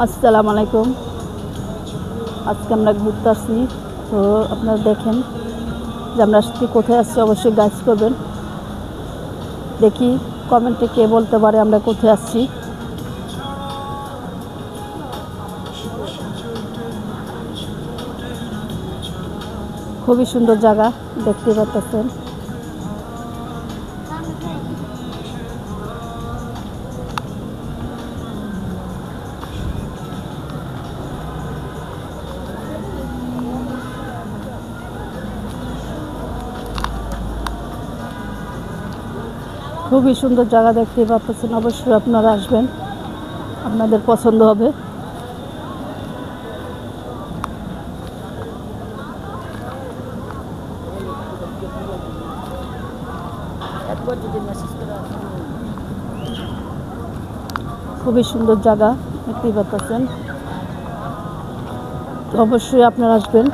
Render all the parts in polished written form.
আসসালামু আলাইকুম। আজকে আমরা ঘুরতে আসছি, তো আপনারা দেখেন যে আমরা আজকে কোথায় আসছি। অবশ্যই গাইড করবেন। দেখি কমেন্টে কে বলতে পারে আমরা কোথায় আসছি। খুবই সুন্দর জায়গা, দেখতে পাচ্ছেন। খুবই সুন্দর জায়গা দেখতে পাচ্ছেন। অবশ্যই আপনারা আসবেন, আপনাদের পছন্দ হবে। খুবই সুন্দর জায়গা দেখতেই পাচ্ছেন। অবশ্যই আপনারা আসবেন।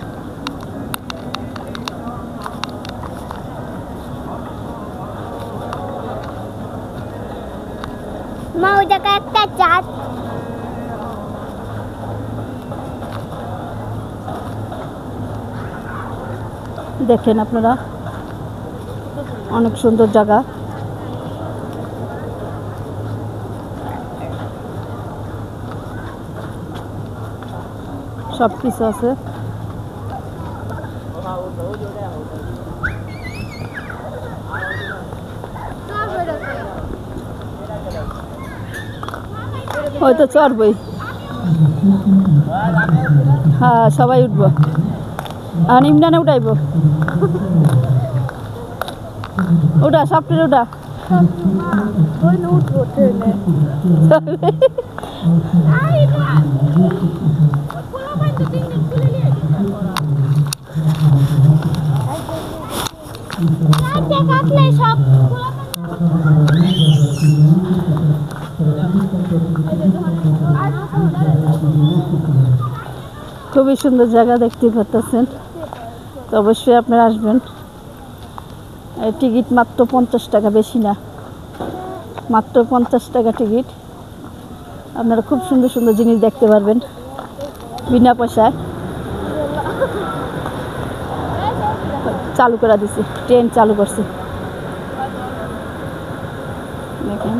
মা ওই জায়গায় একটা চাঁদ। দেখেন আপনারা, অনেক সুন্দর জায়গা। সব কিছু আছে। হয়তো চড়বই। হ্যাঁ, সবাই উঠবো আর ইমরানে উঠাইব। ওটা সবটারে ওটা উঠবো ট্রেনে। সব খুবই সুন্দর জায়গা দেখতে পাচ্ছেন। তো অবশ্যই আপনারা আসবেন। এই টিকিট মাত্র 50 টাকা, বেশি না, মাত্র 50 টাকা টিকিট। আপনারা খুব সুন্দর সুন্দর জিনিস দেখতে পারবেন বিনা পয়সায়। চালু করে দিছি, ট্রেন চালু করছে দেখেন।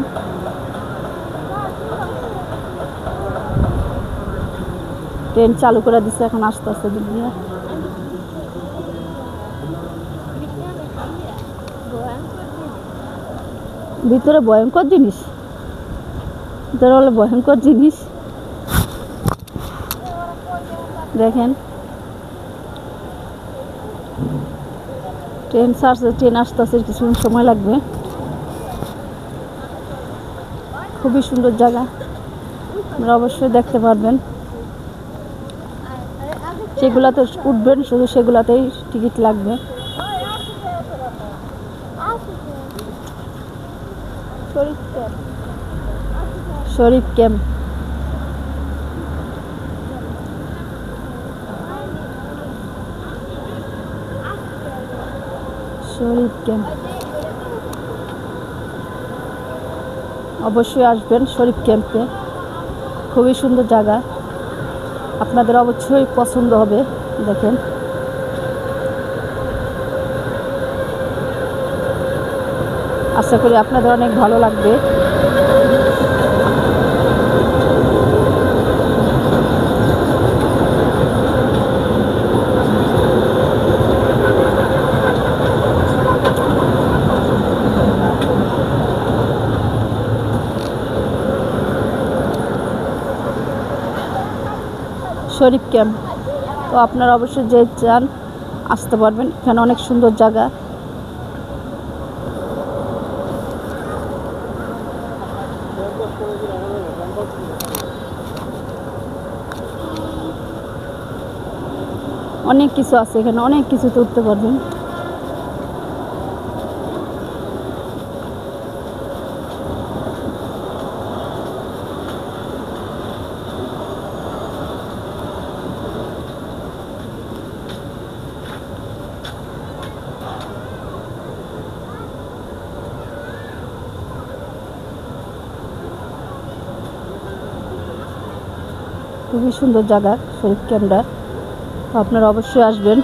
ট্রেন চালু করে দিচ্ছে, এখন আস্তে আস্তে দিক দিয়ে। ভিতরে ভয়ঙ্কর জিনিস, ভিতরে হলো ভয়ঙ্কর জিনিস দেখেন। ট্রেন ছাড়ছে, ট্রেন আসতে আসতে কিছু সময় লাগবে। খুবই সুন্দর জায়গা, আপনারা অবশ্যই দেখতে পারবেন। যেগুলাতে উঠবেন শুধু সেগুলাতেই টিকিট লাগবে। শরীফ ক্যাম্প। শরীফ ক্যাম্প, অবশ্যই আসবেন শরীফ ক্যাম্পে। খুবই সুন্দর জায়গা, আপনাদের অবশ্যই পছন্দ হবে। দেখেন আশা করি আপনাদের অনেক ভালো লাগবে। শরীফ ক্যাম্প, তো আপনারা অবশ্যই যে চান আসতে পারবেন। এখানে অনেক সুন্দর জায়গা। অনেক কিছু আছে এখানে, অনেক কিছুতে উঠতে পারবেন। খুবই সুন্দর জায়গা শহীদ ক্যাম্পটা, তো আপনারা অবশ্যই আসবেন।